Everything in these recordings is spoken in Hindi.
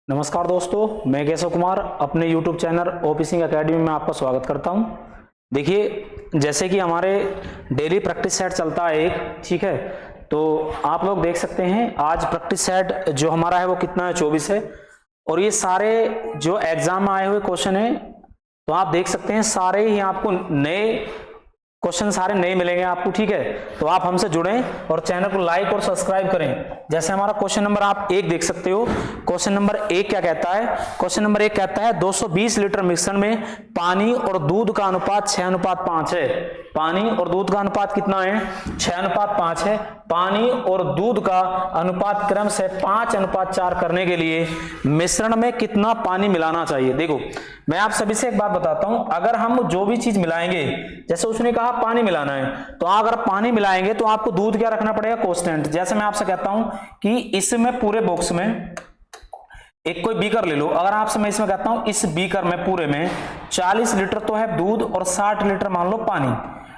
नमस्कार दोस्तों, मैं केशव कुमार अपने YouTube channel OP Singh academy में आपका स्वागत करता हूं। देखिए, जैसे कि हमारे डेली प्रैक्टिस सेट चलता है एक, ठीक है, तो आप लोग देख सकते हैं आज प्रैक्टिस सेट जो हमारा है वो कितना है, 24 है। और ये सारे जो एग्जाम में आए हुए क्वेश्चन है, तो आप देख सकते हैं सारे ही आपको नए क्वेश्चन सारे नए मिलेंगे आपको, ठीक है। तो आप हमसे जुड़ें और चैनल को लाइक और सब्सक्राइब करें। जैसे हमारा क्वेश्चन नंबर आप 1 देख सकते हो। क्वेश्चन नंबर 1 क्या कहता है? क्वेश्चन नंबर 1 कहता है 220 लीटर मिश्रण में पानी और दूध का अनुपात 6:5 है। पानी और दूध का अनुपात कितना है? 6:5 है। पानी और दूध का अनुपात क्रम से 5:4 करने के लिए मिश्रण में कितना पानी मिलाना चाहिए? देखो, मैं आप सभी से एक बात बताता हूं, अगर हम जो भी चीज मिलाएंगे, जैसे उसने कहा पानी मिलाना है, तो अगर पानी मिलाएंगे तो आपको दूध क्या रखना पड़ेगा? कांस्टेंट। जैसे मैं आपसे कहता हूं कि इसमें पूरे बॉक्स में एक कोई बीकर ले लो, अगर आपसे मैं इसमें कहता हूं इस बीकर में पूरे में 40 लीटर तो है दूध और 60 लीटर मान लो पानी।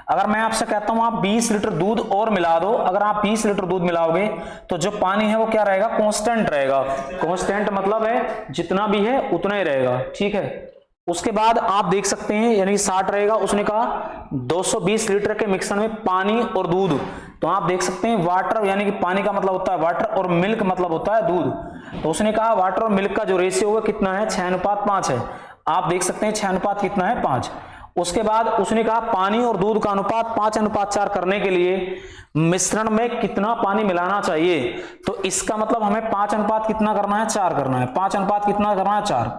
अगर मैं आपसे कहता हूं आप 20 लीटर दूध और मिला दो, अगर आप 20 लीटर दूध मिलाओगे तो जो पानी है वो क्या रहेगा? कांस्टेंट रहेगा। कांस्टेंट मतलब है जितना भी है उतना ही रहेगा, ठीक है। उसके बाद आप देख सकते हैं, यानी 60 रहेगा। उसने कहा 220 लीटर के मिश्रण में पानी और दूध, तो आप देख सकते हैं वाटर, यानी कि पानी का मतलब होता है वाटर और मिल्क मतलब होता है दूध। तो उसने कहा वाटर और मिल्क का जो रेशियो है कितना है? 6:5 है। आप देख सकते हैं 6 कितना है? 5। उसके बाद उसने कहा पानी और दूध का अनुपात 5:4 करने के लिए मिश्रण में कितना पानी मिलाना चाहिए? तो इसका मतलब हमें 5 कितना करना है? 4 करना है। 5 कितना करना है? 4।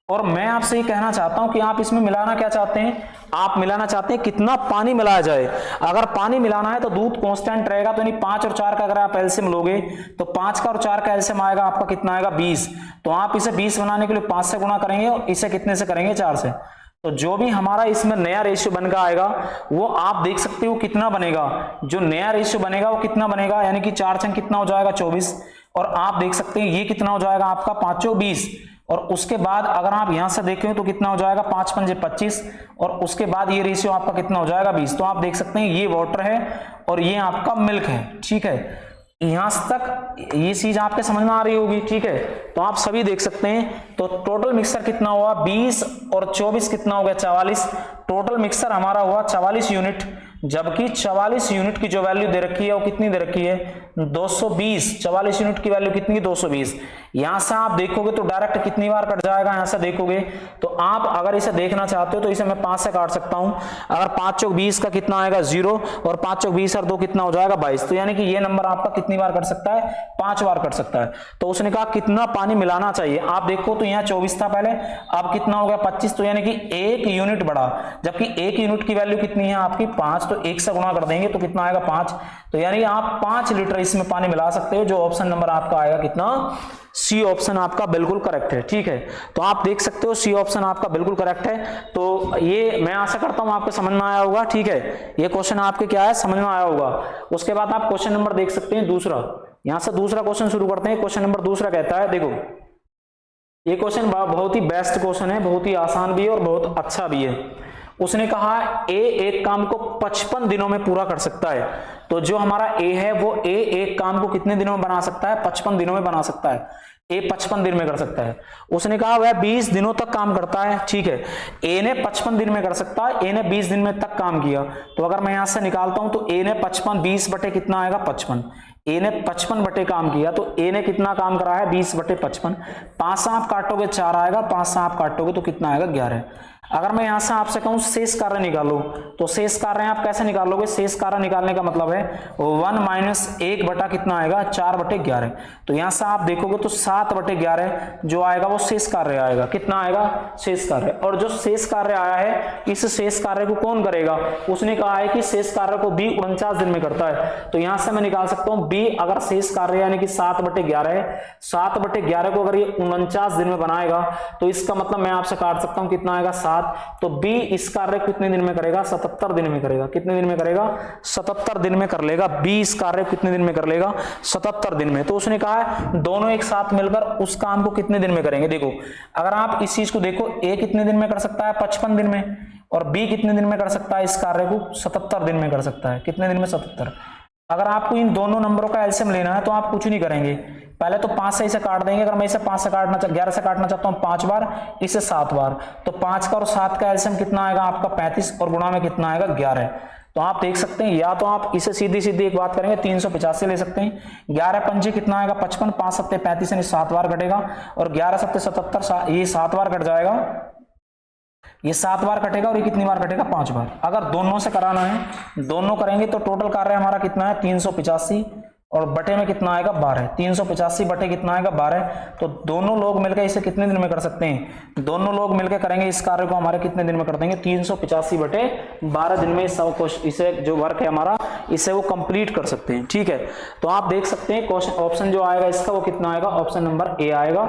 और मैं आपसे ये कहना चाहता हूं कि आप इसमें मिलाना क्या चाहते हैं? आप मिलाना चाहते हैं कितना पानी मिलाया जाए। अगर पानी मिलाना है तो दूध कांस्टेंट रहेगा, तो यानी 5 और 4 का अगर आप एलसीएम लोगे तो 5 का और 4 का एलसीएम आएगा आपका कितना आएगा? 20। तो आप इसे 20 बनाने के लिए 5 से गुणा करेंगे और इसे कितने से करेंगे? 4 से। तो जो भी हमारा इसमें नया रेशियो बन का आएगा वो आप देख सकते हो कितना बनेगा। जो नया रेशियो बनेगा वो कितना बनेगा? यानी कि 4 छंग कितना हो जाएगा? 24। और आप देख सकते हैं ये कितना हो जाएगा आपका? 5 चौक 20। और उसके बाद अगर आप यहां से देखें तो कितना हो जाएगा? 5 पंजे 25। और उसके बाद ये रेशियो आपका कितना हो जाएगा? 20। तो आप देख सकते हैं ये वाटर है और ये आपका मिल्क है, ठीक है। यहां तक ये चीज आपके समझ में आ रही होगी, ठीक है। तो आप सभी देख सकते हैं। तो टोटल मिक्सर कितना हुआ? 20 और 24 कितना हो गया? 44। टोटल मिक्सर हमारा हुआ 44 यूनिट, जबकि 44 यूनिट की जो वैल्यू दे रखी है वो कितनी दे रखी है? 220। 44 यूनिट की वैल्यू कितनी? 220। यहां से आप देखोगे तो डायरेक्ट कितनी बार कट जाएगा? यहां से देखोगे तो आप अगर इसे देखना चाहते हो तो इसे मैं 5 से काट सकता हूं। अगर 5 चौक 20 का कितना आएगा? 0। और 5 चौक 20 और 2 कितना हो जाएगा? 22। तो यानी कि ये नंबर आपका कितनी बार कट सकता है? 5 बार कट सकता है। तो उसने कहा कितना पानी मिलाना चाहिए। आप देखो तो यहाँ 24 था पहले, अब कितना हो गया? 25। तो यानी कि 1 यूनिट बढ़ा, जबकि 1 यूनिट की वैल्यू कितनी है आपकी? 5। तो 1 से गुणा कर देंगे तो कितना आएगा? 5। तो यानी आप 5 लीटर इसमें पानी मिला सकते हो। जो ऑप्शन नंबर आपका आएगा कितना? सी ऑप्शन आपका बिल्कुल करेक्ट है, ठीक है। तो आप देख सकते हो सी ऑप्शन आपका बिल्कुल करेक्ट है। तो ये मैं आशा करता हूं आपको समझ में आया होगा, ठीक है। ये क्वेश्चन आपके क्या है? समझ में आया होगा। उसके बाद आप क्वेश्चन नंबर देख सकते हैं दूसरा। यहां से दूसरा क्वेश्चन शुरू करते हैं। क्वेश्चन नंबर दूसरा कहता है, देखो ये क्वेश्चन बहुत ही बेस्ट क्वेश्चन है, बहुत ही आसान भी है और बहुत अच्छा भी है। उसने कहा ए एक काम को 55 दिनों में पूरा कर सकता है। तो जो हमारा ए है वो ए एक काम को कितने दिनों में बना सकता है? 55 दिनों में बना सकता है। ए 55 दिन में कर सकता है। उसने कहा वह 20 दिनों तक काम करता है, ठीक है। ए ने 55 दिन में कर सकता है, ए ने 20 दिन में तक काम किया। तो अगर मैं यहां से निकालता हूं तो ए ने 55 20 बटे कितना आएगा? 55। ए ने 55 बटे काम किया, तो ए ने कितना काम करा है? 20 बटे 55। 5 से आप काटोगे 4 आएगा, 5 से आप काटोगे तो कितना आएगा? 11। अगर मैं यहां से आपसे कहूं शेष कार्य निकालो, तो शेष कार्य आप कैसे निकालोगे? शेष कार्य निकालने का मतलब है 1 माइनस 1 बटा कितना आएगा? 4 बटे 11। तो यहां से आप देखोगे तो 7 बटे 11 जो आएगा वो शेष कार्य आएगा। कितना आएगा? शेष कार्य। और जो शेष कार्य आया है, इस शेष कार्य को कौन करेगा? उसने कहा है कि शेष कार्य को बी 49 दिन में करता है। तो यहां से मैं निकाल सकता हूं बी, अगर शेष कार्य यानी कि 7 बटे 11 है, 7 बटे 11 को अगर ये 49 दिन में बनाएगा तो इसका मतलब मैं आपसे काट सकता हूं कितना आएगा? 7। तो बी इस कार्य कितने दिन में करेगा? 77 दिन में करेगा। कितने दिन में करेगा? 77 दिन में कर लेगा। बी इस कार्य कितने दिन में कर लेगा? 77 दिन में। तो उसने कहा है दोनों एक साथ मिलकर उस काम को कितने दिन में करेंगे। देखो अगर आप इस चीज को देखो, ए कितने दिन में कर सकता है? 55 दिन में। और बी कितने दिन में कर सकता है? इस कार्य को 77 दिन में कर सकता है। कितने दिन में? 77। अगर आपको इन दोनों नंबरों का एलसीएम लेना है तो आप कुछ नहीं करेंगे, पहले तो 5 से इसे काट देंगे। अगर मैं इसे 5 से काटना 11 से काटना चाहता हूँ 5 बार, इसे 7 बार, तो 5 का और 7 का एलसीएम कितना आएगा आपका 35 और गुणा में कितना आएगा 11। तो आप देख सकते हैं, या तो आप इसे सीधी सीधी एक बात करेंगे 385 ले सकते हैं। 11 पंजे कितना आएगा 55, 5 सत्ते 35 यानी 7 बार कटेगा, और 11 सत्ते 77, ये 7 बार कट जाएगा, ये 7 बार कटेगा, और ये कितनी बार कटेगा 5 बार। अगर दोनों से कराना है, दोनों करेंगे तो टोटल कार्य हमारा कितना है 385, और बटे में कितना आएगा 12। 385 बटे कितना आएगा 12। तो दोनों लोग मिलकर इसे कितने दिन में कर सकते हैं, दोनों लोग मिलकर करेंगे इस कार्य को हमारे कितने दिन में कर देंगे 385 बटे 12 दिन में इसे जो वर्क है हमारा इसे वो कंप्लीट कर सकते हैं। ठीक है, तो आप देख सकते हैं क्वेश्चन ऑप्शन जो आएगा इसका वो कितना आएगा, ऑप्शन नंबर ए आएगा।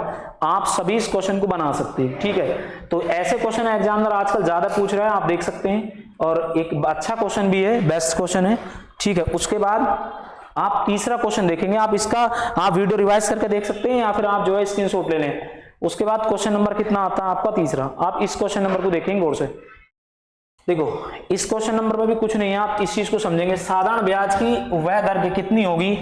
आप सभी इस क्वेश्चन को बना सकते हैं। ठीक है, तो ऐसे क्वेश्चन एग्जामिनर आजकल ज्यादा पूछ रहे हैं, आप देख सकते हैं, और एक अच्छा क्वेश्चन भी है, बेस्ट क्वेश्चन है। ठीक है, उसके बाद आप तीसरा क्वेश्चन देखेंगे, आप इसका आप वीडियो रिवाइज करके देख सकते हैं, या फिर आप जो है स्क्रीनशॉट ले लें। उसके बाद क्वेश्चन नंबर कितना आता है आपका तीसरा, आप इस क्वेश्चन नंबर को देखेंगे गौर से। देखो इस क्वेश्चन नंबर में भी कुछ नहीं है, आप इस चीज को समझेंगे। साधारण ब्याज की वह दर कितनी होगी,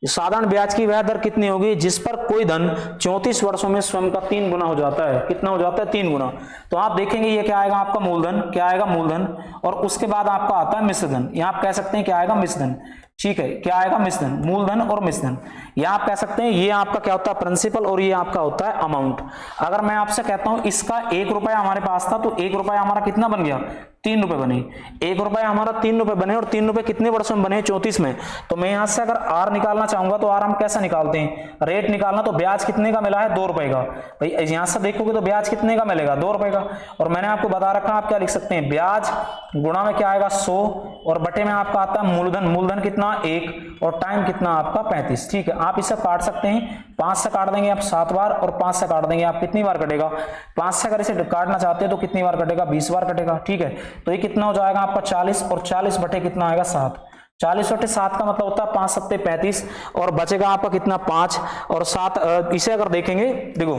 साधारण ब्याज की वह दर कितनी होगी जिस पर कोई धन 34 वर्षों में स्वयं का 3 गुना हो जाता है। कितना हो जाता है 3 गुना। तो आप देखेंगे ये क्या आएगा आपका मूलधन, क्या आएगा मूलधन, और उसके बाद आपका आता है मिश्रधन। यहां आप कह सकते हैं क्या आएगा मिश्रधन। ठीक है, क्या आएगा मिश्रधन, मूलधन और मिश्रधन। या आप कह सकते हैं ये आपका क्या होता है प्रिंसिपल, और ये आपका होता है अमाउंट। अगर मैं आपसे कहता हूं इसका 1 रुपया हमारे पास था, तो 1 रुपया हमारा कितना बन गया 3 रुपए बने। 1 रुपया हमारा 3 रुपए बने, और 3 रुपए कितने वर्षों में बने 34 में। तो मैं यहां से अगर आर निकालना चाहूंगा तो आर हम कैसा निकालते हैं, रेट निकालना। तो ब्याज कितने का मिला है 2 रुपए का। भाई यहां से देखोगे तो ब्याज कितने का मिलेगा 2 रुपए का। और मैंने आपको बता रखा, आप क्या लिख सकते हैं ब्याज गुणा में क्या आएगा 100, और बटे में आपका आता है मूलधन। मूलधन कितना 1, और टाइम कितना आपका 35। ठीक है, आप इसे काट सकते हैं, 5 से काट देंगे आप 7 बार, और 5 से काट देंगे आप कितनी बार कटेगा 5 से अगर इसे काटना चाहते हैं तो कितनी बार कटेगा 20 बार कटेगा। ठीक है, तो ये कितना हो जाएगा आपका 40, और 40 बटे कितना आएगा 7। 40 बटे 7 का मतलब होता है 5 सत्ते 35, और बचेगा आपका कितना 5 और 7। इसे अगर देखेंगे देखो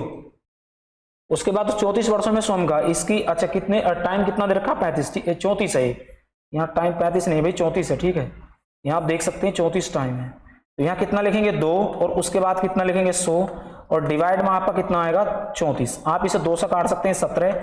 उसके बाद 34 वर्षों में स्वयं का इसकी अच्छा कितने टाइम कितना दे रखा 35, 34 है। यहाँ टाइम 35 नहीं भाई 34 है। ठीक है, यहाँ आप देख सकते हैं 34 टाइम है। तो यहाँ कितना लिखेंगे 2, और उसके बाद कितना लिखेंगे 100, और डिवाइड में आपका कितना आएगा 34। आप इसे 2 से काट सकते हैं 17,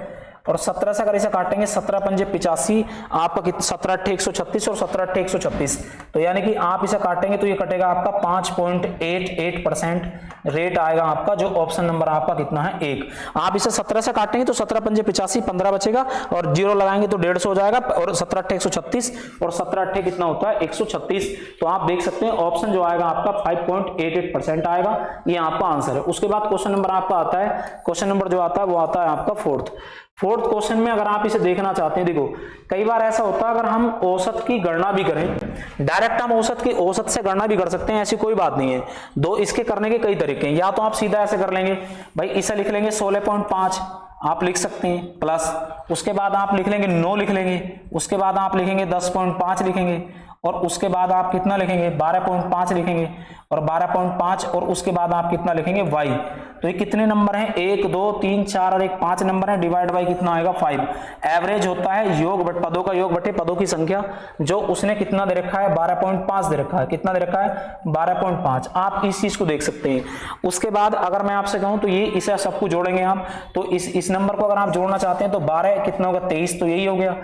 और 17 से अगर इसे काटेंगे 17 पंजे 85, आपका कितना 17 अट्ठे 136, और 17 अट्ठे 136। तो यानी कि आप इसे काटेंगे तो ये कटेगा आपका 5.88% रेट आएगा आपका, जो ऑप्शन नंबर आपका कितना है 1। आप इसे 17 से काटेंगे तो 17 पंजे 85, 15 बचेगा, और 0 लगाएंगे तो 150 हो जाएगा, और 17 अट्ठे 136, और 17 अट्ठे कितना होता है 136। तो आप देख सकते हैं ऑप्शन जो आएगा आपका 5.88% आएगा, ये आपका आंसर है। उसके बाद क्वेश्चन नंबर आपका आता है, क्वेश्चन नंबर जो आता है वो आता है आपका फोर्थ क्वेश्चन में। अगर आप इसे देखना चाहते हैं, देखो कई बार ऐसा होता है अगर हम औसत की गणना भी करें, डायरेक्ट हम औसत से गणना भी कर सकते हैं, ऐसी कोई बात नहीं है। दो इसके करने के कई तरीके हैं। या तो आप सीधा ऐसे कर लेंगे, भाई इसे लिख लेंगे 16.5 आप लिख सकते हैं, प्लस उसके बाद आप लिख लेंगे 9 लिख लेंगे, उसके बाद आप लिखेंगे 10.5 लिखेंगे, और उसके बाद आप कितना लिखेंगे 12.5 लिखेंगे, और 12.5, और उसके बाद आप कितना लिखेंगे y। तो ये कितने नंबर हैं 1 2 3 4 और 1 5 नंबर है, डिवाइड बाई कितना आएगा 5। एवरेज होता है योग बट पदों का योग बटे पदों की संख्या, जो उसने कितना दे रखा है 12.5 दे रखा है। कितना दे रखा है 12.5। आप इस चीज को देख सकते हैं। उसके बाद अगर मैं आपसे कहूं तो ये इसे सबको जोड़ेंगे आप, तो इस नंबर को अगर आप जोड़ना चाहते हैं तो 12 कितना होगा 23, तो यही हो गया,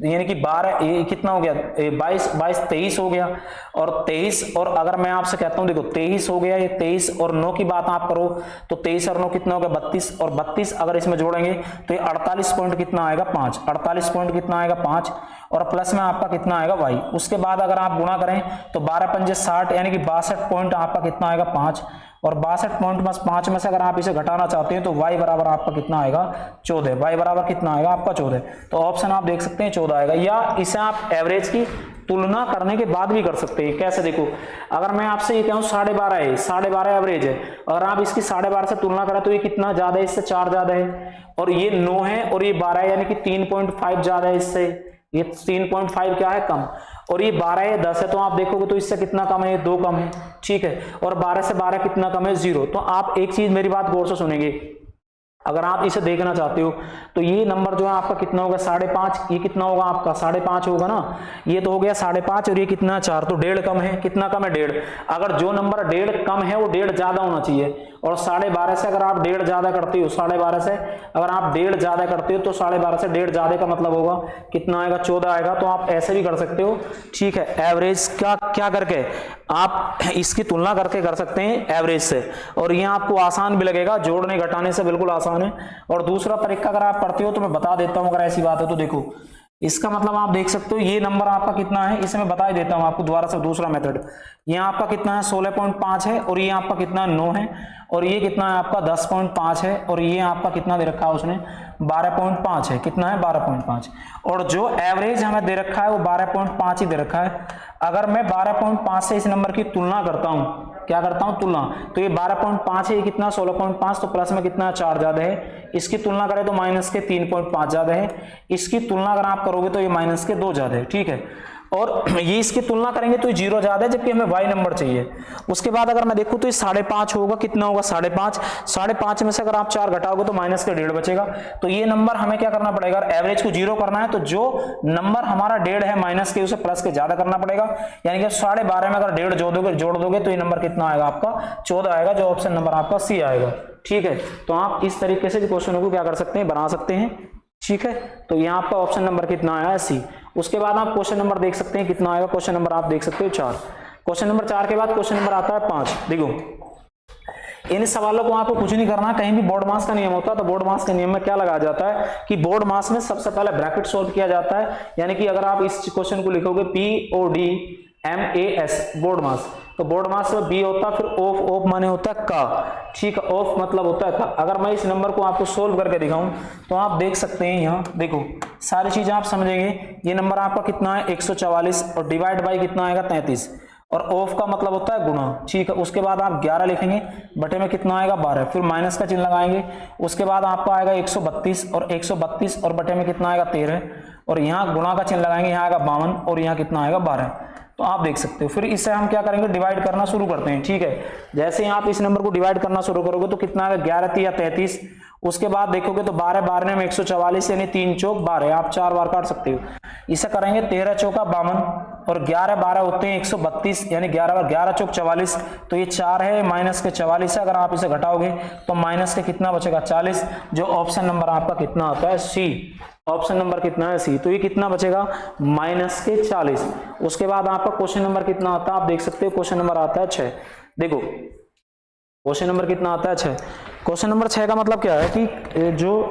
यानी कि 12 ये कितना हो गया 22 23 हो गया, और 23, और अगर मैं आपसे कहता हूं देखो 23 हो गया, ये 23 और 9 की बात आप करो तो 23 और 9 कितना होगा 32, और 32 अगर इसमें जोड़ेंगे तो ये 48 पॉइंट कितना आएगा 5, 48 पॉइंट कितना आएगा 5, और प्लस में आपका कितना आएगा y। उसके बाद अगर आप गुणा करें तो 12 पंजे 60, यानी कि 62 पॉइंट आपका कितना आएगा 5, और 62 पॉइंट बस 5 में से अगर आप इसे घटाना चाहते हैं तो y बराबर आपका कितना आएगा 14, y बराबर कितना आएगा आपका 14। तो ऑप्शन आप देख सकते हैं 14 आएगा। या इसे आप एवरेज की तुलना करने के बाद भी कर सकते हैं। कैसे देखो, अगर मैं आपसे ये कहूं 12.5 है, 12.5 एवरेज है, अगर आप इसकी 12.5 से तुलना करें तो ये कितना ज्यादा है, इससे 4 ज्यादा है, और ये 9 है और ये 12 है, यानी कि 3.5 ज्यादा है इससे, ये 3.5 क्या है कम, और ये 12 है 10 है, तो आप देखोगे तो इससे कितना कम है, ये 2 कम है। ठीक है, और 12 से 12 कितना कम है 0। तो आप एक चीज मेरी बात गौर से सुनेंगे, अगर आप इसे देखना चाहते हो तो ये नंबर जो है आपका कितना होगा 5.5, ये कितना होगा आपका 5.5 होगा ना, ये तो हो गया 5.5 और ये कितना 4, तो 1.5 कम है, कितना कम है 1.5। अगर जो नंबर 1.5 कम है वो 1.5 ज्यादा होना चाहिए, और 12.5 से अगर आप 1.5 ज्यादा करते हो, 12.5 से अगर आप 1.5 ज्यादा करते हो तो 12.5 से 1.5 ज्यादा का मतलब होगा कितना आएगा 14 आएगा। तो आप ऐसे भी कर सकते हो, ठीक है, एवरेज क्या करके आप इसकी तुलना करके कर सकते हैं एवरेज से, और ये आपको आसान भी लगेगा, जोड़ने घटाने से बिल्कुल आसान है। और दूसरा तरीका अगर आप करते हो तो मैं बता देता हूं, अगर ऐसी बात है तो देखो इसका मतलब आप देख सकते हो ये नंबर आपका कितना है, इसे मैं बता ही देता हूं आपको दोबारा से दूसरा मेथड। ये आपका कितना है 16.5 है, और ये आपका कितना 9 है, और ये कितना है आपका 10.5 है, और ये आपका कितना दे रखा है उसने 12.5 है, कितना है 12.5, और जो एवरेज हमें दे रखा है वो 12.5 ही दे रखा है। अगर मैं 12.5 से इस नंबर की तुलना करता हूं, क्या करता हूं तुलना, तो ये 12.5 है, ये कितना 16.5, तो प्लस में कितना 4 ज्यादा है, इसकी तुलना करें तो माइनस के 3.5 ज्यादा है, इसकी तुलना अगर आप करोगे तो ये माइनस के 2 ज्यादा है, ठीक है, और ये इसकी तुलना करेंगे तो ये 0 ज्यादा है, जबकि हमें y नंबर चाहिए। उसके बाद अगर मैं देखूं तो ये 5.5 होगा, कितना होगा 5.5 में से अगर आप 4 घटाओगे तो माइनस के 1.5 बचेगा। तो ये नंबर हमें क्या करना पड़ेगा, एवरेज को 0 करना है तो जो नंबर हमारा 1.5 है माइनस के उसे प्लस के ज्यादा करना पड़ेगा, यानी कि 12.5 में अगर 1.5 जोड़ दोगे तो ये नंबर कितना आएगा आपका 14 आएगा, जो ऑप्शन नंबर आपका सी आएगा, ठीक है। तो आप इस तरीके से क्वेश्चनों को क्या कर सकते हैं, बना सकते हैं, ठीक है। तो यहाँ आपका ऑप्शन नंबर कितना आया है सी। उसके बाद आप क्वेश्चन नंबर देख सकते हैं कितना आएगा, क्वेश्चन नंबर आप देख सकते हो 4। क्वेश्चन नंबर 4 के बाद क्वेश्चन नंबर आता है 5। देखो इन सवालों को आपको कुछ नहीं करना, कहीं भी बोर्ड मास का नियम होता है तो बोर्ड मास के नियम में क्या लगाया जाता है कि बोर्ड मास में सबसे पहले ब्रैकेट सोल्व किया जाता है, यानी कि अगर आप इस क्वेश्चन को लिखोगे PODMAS बोर्ड मास, तो बोर्ड मास में बी होता है, फिर ऑफ माने होता है का, ठीक है, ऑफ मतलब होता है का। अगर मैं इस नंबर को आपको सोल्व करके दिखाऊं तो आप देख सकते हैं, यहाँ देखो सारी चीजें आप समझेंगे। ये नंबर आपका कितना है 144, और डिवाइड बाई कितना आएगा 33, और ऑफ का मतलब होता है गुणा, ठीक है। उसके बाद आप 11 लिखेंगे, बटे में कितना आएगा 12, फिर माइनस का चिन्ह लगाएंगे। उसके बाद आपका आएगा 132, और 132 और बटे में कितना आएगा 13, और यहाँ गुणा का चिन्ह लगाएंगे, यहाँ आएगा 52, और यहाँ कितना आएगा 12। तो आप देख सकते हो, फिर इससे हम क्या करेंगे डिवाइड करना शुरू करते हैं, ठीक है। जैसे ही आप इस नंबर को डिवाइड करना शुरू करोगे तो कितना आएगा 11 या 33, उसके बाद देखोगे तो 12 12 में 144, यानी 3 चौक 12, आप 4 बार काट सकते हो। इसे करेंगे 13 चौका 52, और 11 12 होते हैं 132, यानी 11 बार 11 चौक 44, तो ये 4 है माइनस के 44 है, अगर आप इसे घटाओगे तो माइनस के कितना बचेगा 40, जो ऑप्शन नंबर आपका कितना आता है सी, ऑप्शन नंबर कितना है सी। तो ये कितना बचेगा माइनस के 40। उसके बाद आपका क्वेश्चन नंबर कितना आता है, आप देख सकते हो क्वेश्चन नंबर आता है 6। देखो क्वेश्चन नंबर कितना आता है 6। क्वेश्चन नंबर 6 का मतलब क्या है कि जो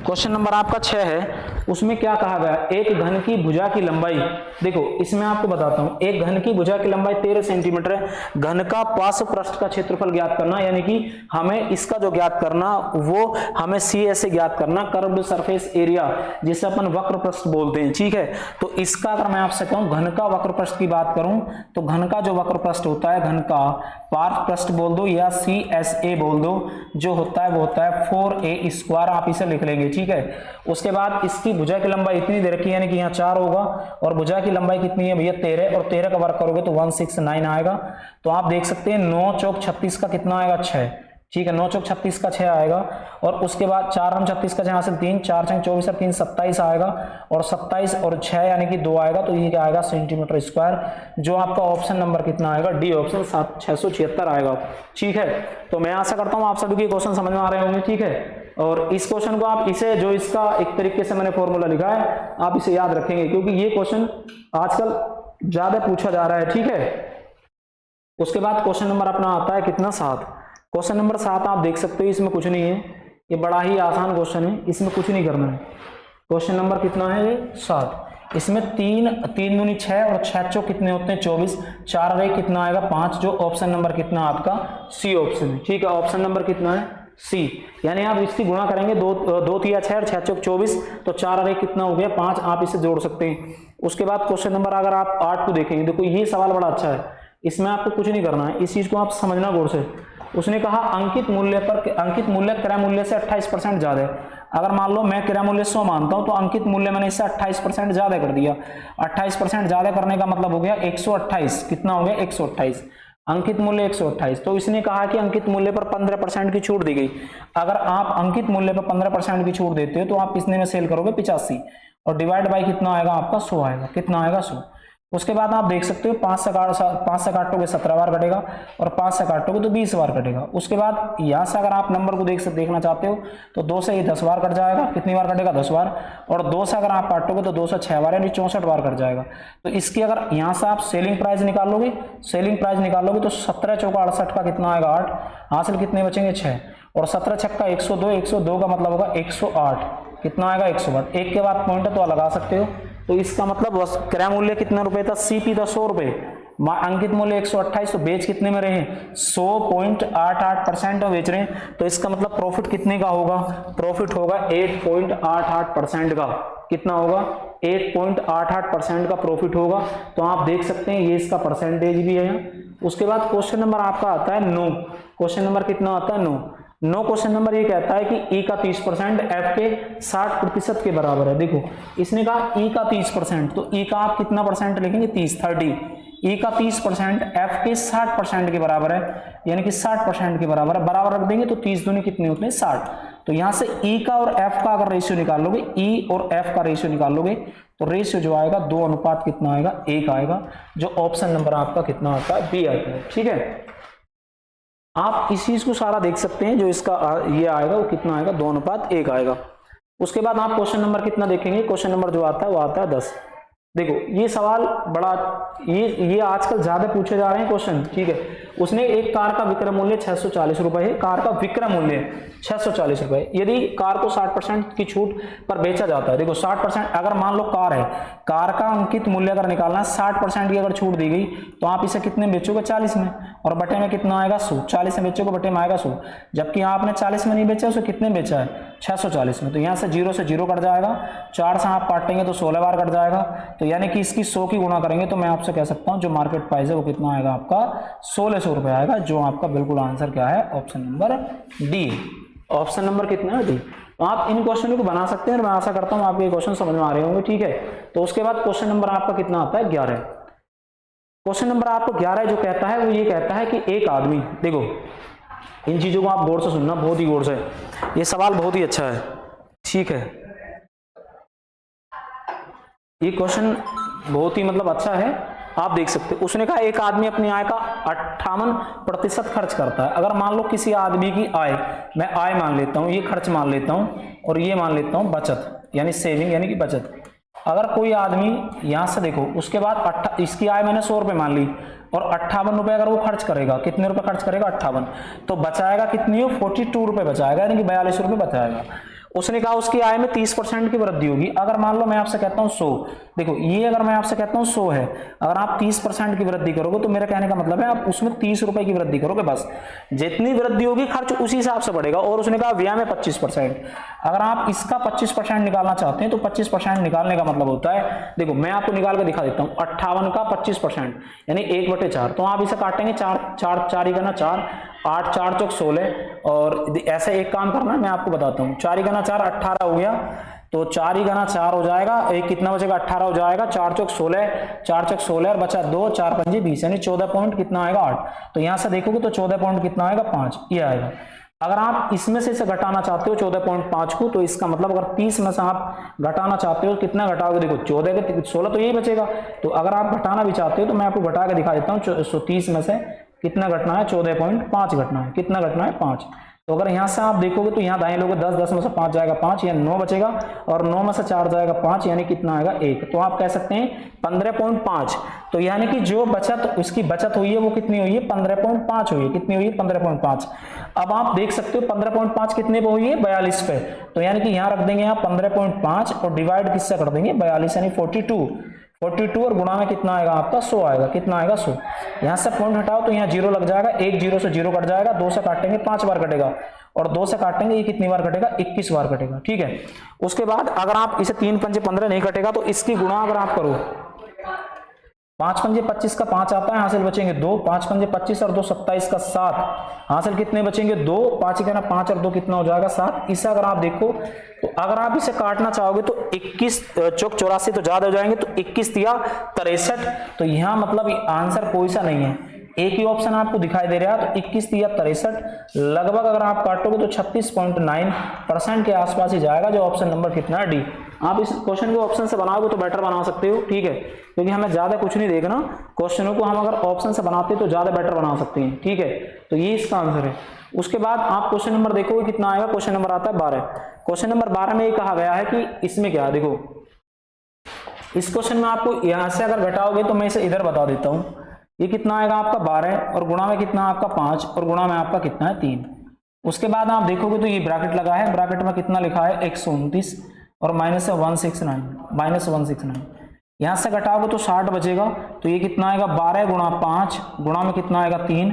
क्वेश्चन नंबर आपका 6 है उसमें क्या कहा गया, एक घन की भुजा की लंबाई, देखो इसमें आपको बताता हूं, एक घन की भुजा की लंबाई 13 सेंटीमीटर है, घन का पार्श्व पृष्ठ का क्षेत्रफल ज्ञात करना, यानी कि हमें इसका जो ज्ञात करना वो हमें सी ऐसे ज्ञात करना, कर्व्ड सरफेस एरिया जिसे अपन वक्र पृष्ठ बोलते हैं, ठीक है। तो इसका अगर मैं आपसे कहूं घन का वक्र पृष्ठ की बात करूं तो घन का जो वक्र पृष्ठ होता है, घन का पार्श्व पृष्ठ बोल दो या CSA बोल दो, जो होता है वो होता है 4a², आप इसे लिख लेंगे, ठीक है। उसके बाद इसकी भुजा की लंबाई इतनी दे रखी है, यानी कि यहाँ 4 होगा, और भुजा की लंबाई कितनी है भैया 13, और 13 का वर्ग करोगे तो 169 आएगा। तो आप देख सकते हैं 9 चौक 36 का कितना आएगा 6, ठीक है, 9 चौक 36 का 6 आएगा, और उसके बाद 4 हम 36 का 6 हासिल 3, 4 छंग 24 और 3 27 आएगा, और 27 और 6 यानी कि 2 आएगा, तो ये क्या आएगा सेंटीमीटर स्क्वायर, जो आपका ऑप्शन नंबर कितना आएगा डी ऑप्शन 676 आएगा, ठीक है। तो मैं आशा करता हूं आप सभी के क्वेश्चन समझ में आ रहे होंगे, ठीक है। और इस क्वेश्चन को आप इसे जो इसका एक तरीके से मैंने फॉर्मूला लिखा है आप इसे याद रखेंगे, क्योंकि ये क्वेश्चन आजकल ज्यादा पूछा जा रहा है, ठीक है। उसके बाद क्वेश्चन नंबर अपना आता है कितना 7। क्वेश्चन नंबर 7 आप देख सकते हो, इसमें कुछ नहीं है, ये बड़ा ही आसान क्वेश्चन है, इसमें कुछ नहीं करना है। क्वेश्चन नंबर कितना है ये 7, इसमें 3 दूनी 6 और 6 चौक कितने होते हैं 24, 4 और 1 कितना आएगा 5, जो ऑप्शन नंबर कितना आपका सी ऑप्शन है, ठीक है। ऑप्शन नंबर कितना है सी, यानी आप इसकी गुणा करेंगे 2 3 6 और 6 चौक 24, तो 4 और 1 कितना हो गया 5, आप इसे जोड़ सकते हैं। उसके बाद क्वेश्चन नंबर अगर आप 8 को देखेंगे, देखो ये सवाल बड़ा अच्छा है, इसमें आपको कुछ नहीं करना है, इस चीज को आप समझना गौर से। उसने कहा अंकित मूल्य क्रय मूल्य से 28% ज्यादा है। अगर मान लो मैं क्रय मूल्य 100 मानता हूं तो अंकित मूल्य मैंने इससे 28% ज्यादा कर दिया, 28% ज्यादा करने का मतलब हो गया 128, कितना हो गया 128। अंकित मूल्य 128, तो इसने कहा कि अंकित मूल्य पर 15% की छूट दी गई। अगर आप अंकित मूल्य पर 15% की छूट देते हो तो आप कितने में सेल करोगे 85, और डिवाइड बाई कितना आएगा आपका 100 आएगा, कितना आएगा 100। उसके बाद आप देख सकते हो 5 से काटोगे 17 बार कटेगा, और 5 से काटोगे तो 20 बार कटेगा। उसके बाद यहाँ से अगर आप नंबर को देखना चाहते हो तो 2 से ये 10 बार कट जाएगा, कितनी बार कटेगा 10 बार, और 2 से अगर आप काटोगे तो 2 से 6 बार यानी 64 बार कट जाएगा। तो इसकी अगर यहाँ से आप सेलिंग प्राइस निकालोगे तो 17 चौका 68 का कितना आएगा 8, हासिल कितने बचेंगे 6, और 17 छक्का 102, 102 का मतलब होगा 108, कितना आएगा 108। एक के बाद पॉइंट है तो लगा सकते हो। तो इसका मतलब क्रय मूल्य कितने रुपए था, सीपी था 100 रुपए, अंकित मूल्य 128, तो बेच कितने में रहे 100.88% में बेच रहे हैं। तो इसका मतलब प्रॉफिट कितने का होगा, प्रॉफिट होगा 8.88% का, कितना होगा 8.88% का प्रॉफिट होगा। तो आप देख सकते हैं ये इसका परसेंटेज भी है। उसके बाद क्वेश्चन नंबर आपका आता है 9, क्वेश्चन नंबर कितना आता है 9 क्वेश्चन नंबर ये कहता है कि ई का 30% एफ के 60% के बराबर है। देखो इसने कहा ई का 30%, तो ई का आप कितना परसेंट लिखेंगे 30 ई का 30% एफ के 60% के बराबर है, यानी कि 60% के बराबर है, बराबर रख देंगे तो 30 दूनी कितने होते हैं 60। तो यहां से ई का और एफ का अगर रेशियो निकाल लोगे, ई और एफ का रेशियो निकाल लोगे तो रेशियो जो आएगा 2 अनुपात कितना आएगा 1 आएगा, जो ऑप्शन नंबर आपका कितना आता है बी आता है। ठीक है, आप इस चीज को सारा देख सकते हैं, जो इसका ये आएगा वो कितना आएगा 2 अनुपात 1 आएगा। उसके बाद आप क्वेश्चन नंबर कितना देखेंगे, क्वेश्चन नंबर जो आता है वो आता है 10। देखो ये सवाल बड़ा ये आजकल ज्यादा पूछे जा रहे हैं क्वेश्चन। ठीक है, उसने एक कार का विक्रय मूल्य 640 रुपए है, कार का विक्रय मूल्य 640 रुपए, यदि कार को 60% की छूट पर बेचा जाता है। देखो 60%, अगर मान लो कार है, कार का अंकित मूल्य अगर निकालना है 60% की अगर छूट दी गई तो आप इसे कितने बेचोगे 40 में, और बटे में कितना आएगा 100, 40 में बेचोगे बटे में आएगा 100, जबकि आपने 40 में नहीं बेचा, उसे कितने बेचा है 640 में। तो यहाँ से 0 कट जाएगा, 4 से आप काटेंगे तो 16 बार कट जाएगा, तो यानी कि इसकी 100 की गुणा करेंगे तो मैं आपसे कह सकता हूं जो मार्केट प्राइस है वो कितना आएगा आपका 1600 रुपए आएगा, जो आपका बिल्कुल आंसर क्या है option number D. Option number कितना है डी। तो आप इन क्वेश्चनों को बना सकते हैं, और मैं आशा करता हूं आपको ये क्वेश्चन समझ में आ रहे होंगे। ठीक है, तो उसके बाद क्वेश्चन नंबर आपका कितना आता है 11। क्वेश्चन नंबर आपको 11 जो कहता है वो ये कहता है कि एक आदमी, देखो इन चीजों को आप गौर से सुनना, बहुत ही गौर से, ये सवाल बहुत ही अच्छा है। ठीक है, ये क्वेश्चन बहुत ही मतलब अच्छा है, आप देख सकते हो। उसने कहा एक आदमी अपनी आय का 58% खर्च करता है। अगर मान लो किसी आदमी की आय, मैं आय मान लेता हूं, ये खर्च मान लेता हूं, और ये मान लेता हूं बचत यानी सेविंग यानी कि बचत। अगर कोई आदमी यहां से देखो, उसके बाद इसकी आय मैंने 100 रुपए मान ली, और 58 रुपए अगर वो खर्च करेगा, कितने रुपए खर्च करेगा 58, तो बचाएगा कितनी हो 42 रुपए बचाएगा, यानी कि 42 रुपए बचाएगा। उसने कहा उसकी आय में 30% की वृद्धि होगी। अगर मान लो मैं आपसे कहता हूं 100, देखो ये अगर मैं आपसे कहता हूं 100 है, अगर आप 30% की वृद्धि करोगे तो मेरा कहने का मतलब है आप उसमें 30 रुपए की वृद्धि करोगे, बस जितनी वृद्धि होगी खर्च उसी हिसाब से बढ़ेगा। और उसने कहा व्यय में 25%, अगर आप इसका 25% निकालना चाहते हैं तो 25% निकालने का मतलब होता है, देखो मैं आपको निकाल के दिखा देता हूं, 58 का 25% यानी 1/4, तो आप इसे काटेंगे 4 ही करना 4, 8 4 चौक 16, और ऐसे एक काम करना मैं आपको बताता हूँ, 4 ही करना 4 18 हो गया, तो 4 ही करना 4 हो जाएगा, एक कितना बचेगा 18 हो जाएगा, 4 चौक 16, 4 चौक 16 और बचा 2, 4 पंजे 20, यानी 14 पॉइंट कितना आएगा 8। तो यहां से देखोगे तो 14 पॉइंट कितना आएगा 5, ये आएगा। अगर आप इसमें से इसे घटाना चाहते हो 14.5 को, तो इसका मतलब अगर 30 में से आप घटाना चाहते हो कितना घटाओगे, देखो 14 के 16 तो यही बचेगा, तो अगर आप घटाना भी चाहते हो तो मैं आपको घटा के दिखा देता हूँ। 30 में से कितना घटना है 14.5 घटना है, कितना घटना है 5। तो अगर यहां से आप देखोगे तो यहाँ दाएं लोगे 10, 10 में से 5 जाएगा 5, यानी 9 बचेगा, और 9 में से 4 जाएगा 5, यानी कितना आएगा 1। तो आप कह सकते हैं 15.5। तो यानी कि जो बचत उसकी बचत हुई है वो कितनी हुई है 15.5 हुई है, कितनी हुई है 15.5। अब आप देख सकते हो 15.5 कितने पे हुई है 42 पे, तो यानी कि यहाँ रख देंगे यहाँ 15.5 और डिवाइड किससे कर देंगे 42 यानी 42 और गुणा में कितना आएगा आपका 100 आएगा, कितना आएगा 100। यहां से पॉइंट हटाओ तो यहाँ 0 लग जाएगा, 1 0 से 0 कट जाएगा, 2 से काटेंगे 5 बार कटेगा, और 2 से काटेंगे ये कितनी बार कटेगा 21 बार कटेगा। ठीक है, उसके बाद अगर आप इसे 3 पंजे 15 नहीं कटेगा तो इसकी गुणा अगर आप करो, 5 पंजे 25 का 5 आता है, हासिल बचेंगे 2, 5 पंजे 25 और 2 27 का 7, हासिल कितने बचेंगे 2, 5 ही कहना 5 और 2 कितना हो जाएगा 7। इसे अगर आप देखो तो अगर आप इसे काटना चाहोगे तो 21 चौक 84 तो ज्यादा हो जाएंगे, तो 21 या 63, तो यहां मतलब आंसर कोई सा नहीं है, एक ही ऑप्शन आपको दिखाई दे रहा है, तो 21 या 63 लगभग अगर आप काटोगे तो 36.9% के आसपास ही जाएगा, जो ऑप्शन नंबर कितना है डी। आप इस क्वेश्चन को ऑप्शन से बनाओगे तो बेटर बना सकते हो, ठीक है, क्योंकि हमें ज्यादा कुछ नहीं देखना, क्वेश्चनों को हम अगर ऑप्शन से बनाते तो ज्यादा बेटर बना सकते हैं, ठीक है। तो ये इसका आंसर है। उसके बाद आप क्वेश्चन नंबर देखोगे कितना आएगा, क्वेश्चन नंबर आता है 12। क्वेश्चन नंबर 12 में ये कहा गया है कि इसमें क्या है, देखो इस क्वेश्चन में आपको यहां से अगर घटाओगे तो मैं इसे इधर बता देता हूं, ये कितना आएगा आपका 12 और गुणा में कितना आपका 5 और गुणा में आपका कितना है 3। उसके बाद आप देखोगे तो ये ब्रैकेट लगा है, ब्रैकेट में कितना लिखा है 129 और माइनस 169, यहां से घटाओगे तो 60 बचेगा, तो ये कितना आएगा 12 गुणा 5 गुणा में कितना आएगा 3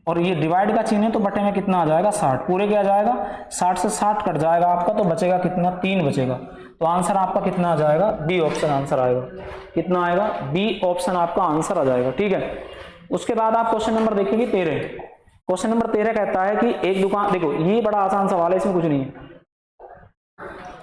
और ये डिवाइड का चिन्ह है तो बटे में कितना आ जाएगा 60, पूरे क्या जाएगा 60 से 60 कट जाएगा आपका, तो बचेगा कितना 3 बचेगा। तो आंसर आपका कितना आ जाएगा, बी ऑप्शन आंसर आएगा, कितना आएगा बी ऑप्शन आपका आंसर आ जाएगा, ठीक है। उसके बाद आप क्वेश्चन नंबर देखेंगे 13। क्वेश्चन नंबर 13 कहता है कि एक दुकान, देखो ये बड़ा आसान सवाल है, इसमें कुछ नहीं है,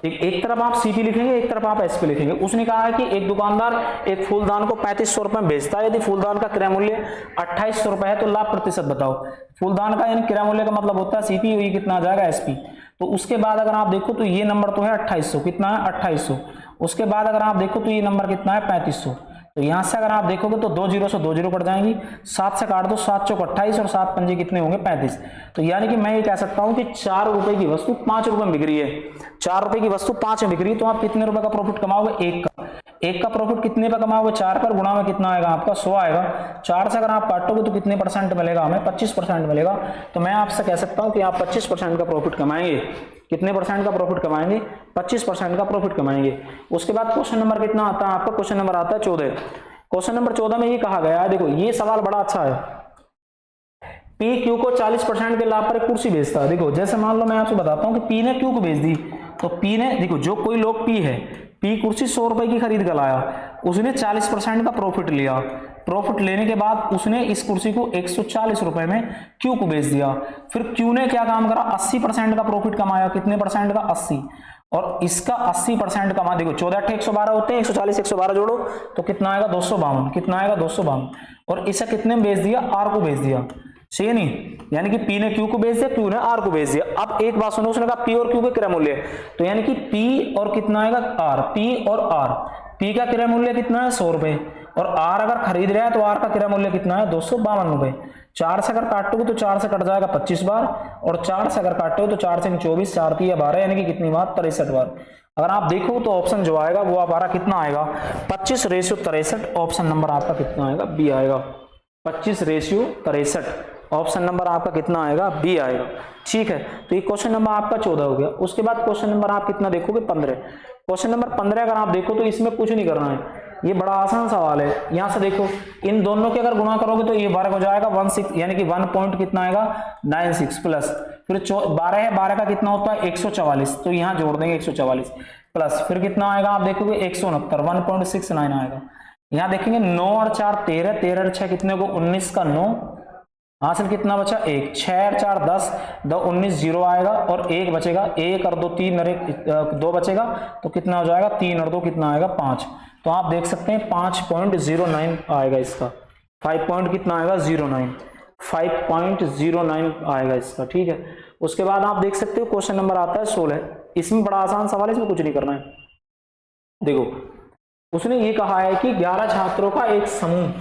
एक तरफ आप सीपी लिखेंगे एक तरफ आप एसपी लिखेंगे। उसने कहा है कि एक दुकानदार एक फूलदान को 3500 रुपए में बेचता है, यदि फूलदान का क्रय मूल्य 2800 रुपए है तो लाभ प्रतिशत बताओ। फूलदान का यानी क्रय मूल्य का मतलब होता है सीपी, ये कितना आ जाएगा एसपी। तो उसके बाद अगर आप देखो तो ये नंबर तो है 2800, कितना है 2800। उसके बाद अगर आप देखो तो ये नंबर कितना है 3500। तो यहां से अगर आप देखोगे तो 2 जीरो से 2 जीरो कट जाएंगी, 7 से काट दो, 7 चौक 28 और 7 पंजे कितने होंगे 35। तो यानी कि मैं ये कह सकता हूं कि 4 रुपए की वस्तु 5 रुपए में बिक रही है, 4 रुपए की वस्तु 5 में बिक रही है, तो आप कितने रुपए का प्रॉफिट कमाओगे, एक का प्रॉफिट कितने पे कमाओगे 4 पर, गुणा में कितना आएगा आपका 100 आएगा। 4 से अगर आप काटोगे तो कितने परसेंट मिलेगा हमें, 25% मिलेगा। तो मैं आपसे कह सकता हूं कि आप 25% का प्रॉफिट कमाएंगे। कितने परसेंट का प्रॉफिट कमाएंगे, 25% का प्रॉफिट कमाएंगे। उसके बाद क्वेश्चन नंबर कितना आता है आपका, क्वेश्चन नंबर आता है 14। क्वेश्चन नंबर 14 में ये कहा गया है, देखो ये सवाल बड़ा अच्छा है, पी क्यू को 40% के लाभ पर एक कुर्सी बेचता है। देखो जैसे मान लो मैं आपसे बताता हूं कि पी ने क्यू को बेच दी, तो पी ने, देखो जो कोई लोग पी है, पी कुर्सी 100 रुपए की खरीद कर लाया, उसने 40% का प्रॉफिट लिया। प्रॉफिट लेने के बाद उसने इस कुर्सी को 140 रुपए में क्यू को बेच दिया। फिर क्यू ने क्या काम करा, 80% का प्रॉफिट कमाया, कितने परसेंट का 80, और इसका 80% कमा, देखो 14 8 112 होते हैं, 140 112 जोड़ो तो कितना आएगा 252, कितना आएगा 252, और इसे कितने में बेच दिया, आर को बेच दिया, सही है नहीं, यानी कि पी ने क्यू को बेच दिया, क्यू ने आर को बेच दिया। अब एक बात सुनो, उसने कहा पी और क्यू के क्रय मूल्य, तो यानी कि पी और कितना आएगा आर, पी और आर, पी का क्रय मूल्य कितना है 100 रुपए, और आर अगर खरीद रहा है तो आर का क्रय मूल्य कितना है 252 रुपए। 4 से अगर काटोगे तो 4 से कट जाएगा 25 बार, और 4 से अगर काटोगे तो 4 से 24, 4 3 12, यानी कि कितनी बार 63 बार। अगर आप देखो तो ऑप्शन जो आएगा वो हमारा कितना आएगा 25:63, ऑप्शन नंबर आपका कितना आएगा बी आएगा, 25:63, ऑप्शन नंबर आपका कितना आएगा बी आएगा, ठीक है। तो ये क्वेश्चन नंबर आपका 14 हो गया। उसके बाद क्वेश्चन नंबर आप कितना देखोगे 15। क्वेश्चन नंबर 15 अगर आप देखो तो इसमें कुछ नहीं करना है, ये बड़ा आसान सवाल है। यहां से देखो इन दोनों के अगर गुणा करोगे तो ये वर्ग हो जाएगा 16, यानी कि 1 पॉइंट कितना आएगा 96 प्लस, फिर 12 है, 12 का कितना होता है 144, तो यहां जोड़ देंगे 144 प्लस, फिर कितना आएगा आप देखोगे 169, 1.69 आएगा। यहां देखेंगे 9 और 4 13, 13 और 6 कितने को 19 का 9, हासिल कितना बचा 1, 6 और 4 10, 2 19 0 आएगा, और 1 बचेगा, 1 और 2 3 और 1 2 बचेगा, तो कितना हो जाएगा 3 और 2 कितना आएगा 5। तो आप देख सकते हैं 5.09 आएगा इसका, 5 पॉइंट कितना आएगा 09, 5.09 आएगा इसका, ठीक है। उसके बाद आप देख सकते हो क्वेश्चन नंबर आता है 16। इसमें बड़ा आसान सवाल है, इसमें कुछ नहीं करना है। देखो उसने ये कहा है कि 11 छात्रों का एक समूह,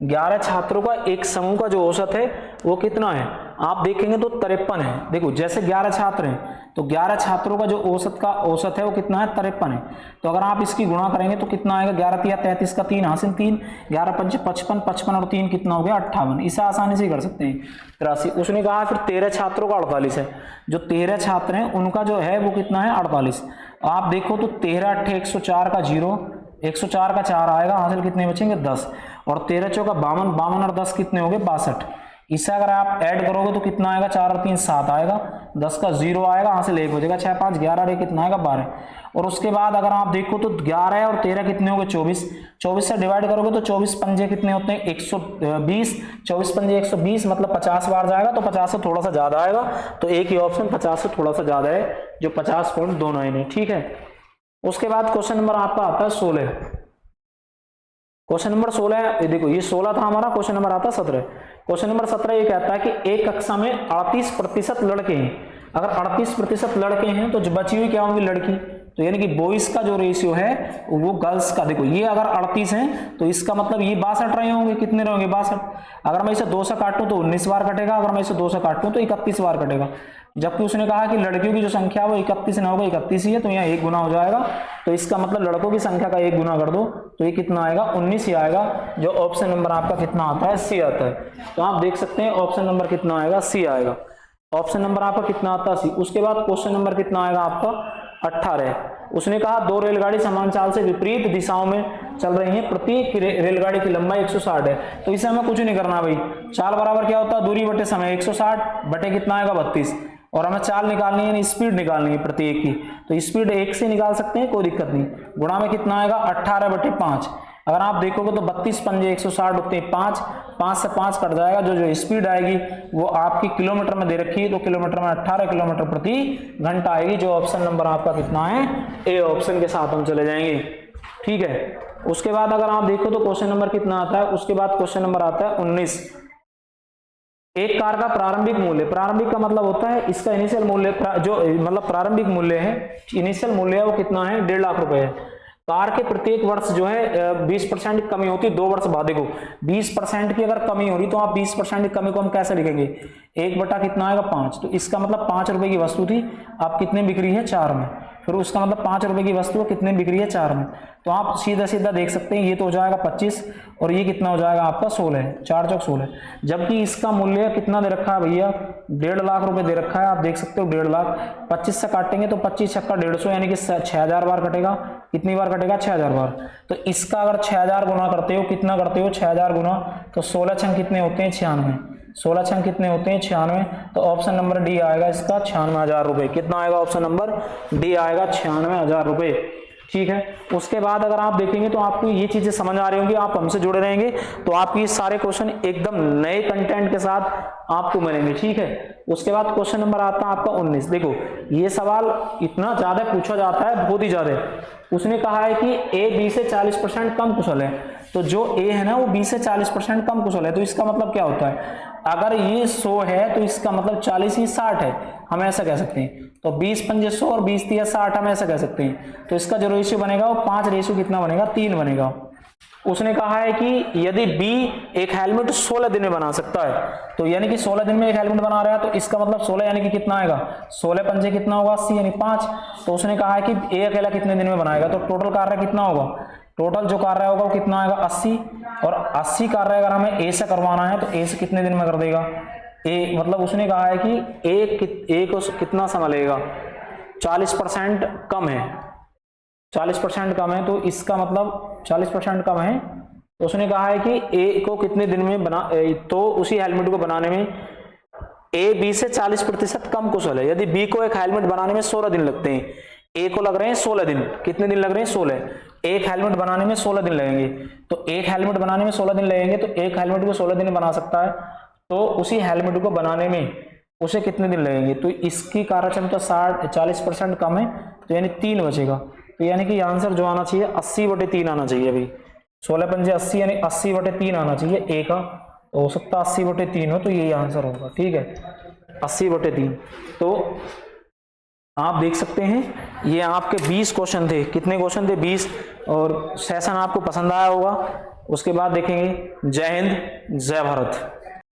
11 छात्रों का एक समूह का जो औसत है वो कितना है, आप देखेंगे तो 53 है। देखो जैसे 11 छात्र हैं तो 11 छात्रों का जो औसत है वो कितना है 53 है। तो अगर आप इसकी गुणा करेंगे तो कितना आएगा 11 3 33 का 3 हासिल 3, 11 5 55, 55 और 3 कितना हो गया 58। इसे आसानी से कर सकते हैं 83। उसने कहा फिर 13 छात्रों का 48 है, जो 13 छात्र हैं उनका जो है वो कितना है 48। आप देखो तो 13 8 104 का 0, 104 का 4 आएगा, हासिल कितने बचेंगे 10, और 13 चौका 52, 52 और 10 कितने हो गए 62। इसे अगर आप ऐड करोगे तो कितना आएगा 4 और 3 7 आएगा, 10 का 0 आएगा, हासिल 1 हो जाएगा, 6 5 11 और 1 कितना आएगा 12। और उसके बाद अगर आप देखो तो 11 और 13 कितने हो गए 24, 24 से डिवाइड करोगे तो 24 पंजे कितने होते हैं 120, 24 पंजे 120 मतलब 50 बार जाएगा, तो 50 से थोड़ा सा ज्यादा आएगा, तो एक ही ऑप्शन 50 से थोड़ा सा ज्यादा है जो 50.29 है, ठीक है। उसके बाद क्वेश्चन नंबर आपका आता है 16। क्वेश्चन नंबर 16 है, देखो ये 16 था हमारा, क्वेश्चन नंबर आता है 17। क्वेश्चन नंबर 17 ये कहता है कि एक कक्षा में 38% लड़के हैं। अगर 38% लड़के हैं तो जो बची हुई क्या होंगी, लड़की। तो यानी कि बॉयज का जो रेशियो है वो गर्ल्स का, देखो ये अगर 38 हैं तो इसका मतलब ये 62 रहे होंगे, कितने रहेंगे 62। अगर मैं इसे 2 से काटूं तो 19 बार कटेगा, अगर मैं इसे 2 से काटूं तो 31 बार कटेगा। जबकि उसने कहा कि लड़कियों की जो संख्या वो 31 ना होगा, 31 ही है, तो यहाँ 1 गुना हो जाएगा। तो इसका मतलब लड़कों की संख्या का 1 गुना कर दो तो ये कितना आएगा, 19 ही आएगा। जो ऑप्शन नंबर आपका कितना आता है, सी आता है। तो आप देख सकते हैं ऑप्शन नंबर कितना आएगा, सी आएगा। ऑप्शन नंबर आपका कितना आता है, सी। उसके बाद क्वेश्चन नंबर कितना आएगा आपका 18। उसने कहा 2 रेलगाड़ी समान चाल से विपरीत दिशाओं में चल रही हैं, प्रत्येक रेलगाड़ी की लंबाई 160 है। तो इसे हमें कुछ नहीं करना भाई, चाल बराबर क्या होता है, दूरी बटे समय, 160 बटे कितना आएगा 32, और हमें चाल निकालनी है, स्पीड निकालनी है प्रत्येक की। तो स्पीड 1 से निकाल सकते हैं, कोई दिक्कत नहीं। गुणा में कितना आएगा 18 बटे 5। अगर आप देखोगे तो 32 पंजे 160 होते हैं 5, 5 से 5 कट जाएगा। जो स्पीड आएगी वो आपकी किलोमीटर में दे रखी है, तो किलोमीटर में 18 किलोमीटर प्रति घंटा आएगी। जो ऑप्शन नंबर आपका कितना है, ए ऑप्शन के साथ हम चले जाएंगे, ठीक है। उसके बाद अगर आप देखो तो क्वेश्चन नंबर कितना आता है, उसके बाद क्वेश्चन नंबर आता है 19। एक कार का प्रारंभिक मूल्य, प्रारंभिक का मतलब होता है इसका इनिशियल मूल्य, जो मतलब प्रारंभिक मूल्य है, इनिशियल मूल्य है वो कितना है, 1.5 लाख रुपए है। कार के प्रत्येक वर्ष जो है 20% की कमी होती है 2 वर्ष बाद। देखो 20% की अगर कमी हो रही तो आप 20% की कमी को हम कैसे लिखेंगे, 1 बटा कितना आएगा 5। तो इसका मतलब 5 रुपए की वस्तु थी, आप कितने बिक रही है 4 में। फिर उसका मतलब 5 रुपए की वस्तु कितने बिक रही है 4 में। तो आप सीधा सीधा देख सकते हैं ये तो हो जाएगा 25 और ये कितना हो जाएगा आपका 16, 4 चौक 16। जबकि इसका मूल्य कितना दे रखा है भैया, 1.5 लाख रुपए दे रखा है। आप देख सकते हो 1.5 लाख, 25 से काटेंगे तो 25 छक्का 150, यानी कि 6000 बार कटेगा। कितनी बार कटेगा, 6000 बार। तो इसका अगर 6000 गुना करते हो, कितना करते हो 6000 गुना, तो 16 छंग कितने होते हैं 96, 16 छंग कितने होते हैं 96। तो ऑप्शन नंबर डी आएगा इसका 96,000 रुपए। कितना आएगा, ऑप्शन नंबर डी आएगा 96,000 रुपए, ठीक है। उसके बाद अगर आप देखेंगे तो आपको ये चीजें समझ आ रही होंगी, आप हमसे जुड़े रहेंगे तो आपकी सारे क्वेश्चन एकदम नए कंटेंट के साथ आपको मिलेंगे, ठीक है। उसके बाद क्वेश्चन नंबर आता है आपका 19। देखो ये सवाल इतना ज्यादा पूछा जाता है, बहुत ही ज्यादा। उसने कहा है कि ए बी से 40% कम कुशल है। तो जो ए है ना वो बी से 40% कम कुशल है। तो इसका मतलब क्या होता है, अगर ये 100 है तो इसका मतलब 40 ही 60 है, हम ऐसा कह सकते हैं। तो 20 पंजे 100 और 20 तिया 60, हम ऐसा कह सकते हैं। तो इसका जो रेशियो बनेगा वो 5 रेशियो कितना बनेगा, 3 बनेगा। उसने कहा है कि यदि बी एक हेलमेट 16 दिन में बना सकता है, तो यानी कि 16 दिन में एक हेलमेट बना रहा है, तो इसका मतलब 16 यानी कि कितना आएगा, 16 पंजे कितना होगा 80 यानी 5। तो उसने कहा है कि ए अकेला कितने दिन में बनाएगा, तो टोटल कार्य कितना होगा, टोटल जो कार्य होगा वो कितना आएगा 80। और 80 कार्य अगर हमें ए से करवाना है तो ए से कितने दिन में कर देगा, ए मतलब उसने कहा है कि ए को कितना समय लगेगा, 40% कम है, 40% कम है। तो इसका मतलब 40% कम है। तो उसने कहा है कि ए को कितने दिन में बना, तो उसी हेलमेट को बनाने में ए बी से 40% कम कुशल है। यदि बी को एक हेलमेट बनाने में 16 दिन लगते हैं, ए को लग रहे हैं 16 दिन, कितने दिन लग रहे हैं 16, एक हेलमेट बनाने में 16 दिन लगेंगे। तो एक हेलमेट बनाने में 16 दिन लगेंगे, तो एक हेलमेट को 16 दिन बना सकता है, तो उसी हेलमेट को बनाने में उसे कितने दिन लगेंगे। तो इसकी कार्य क्षमता 40% कम है, तो यानी 3 बचेगा। तो यानी कि आंसर जो आना चाहिए 80/3 आना चाहिए। अभी 16 पंजे 80 यानी 80/3 आना चाहिए ए का। तो हो सकता है 80/3 हो, तो यही आंसर होगा, ठीक है 80/3। तो आप देख सकते हैं ये आपके 20 क्वेश्चन थे। कितने क्वेश्चन थे, 20। और सेशन आपको पसंद आया होगा। उसके बाद देखेंगे। जय हिंद, जय भारत।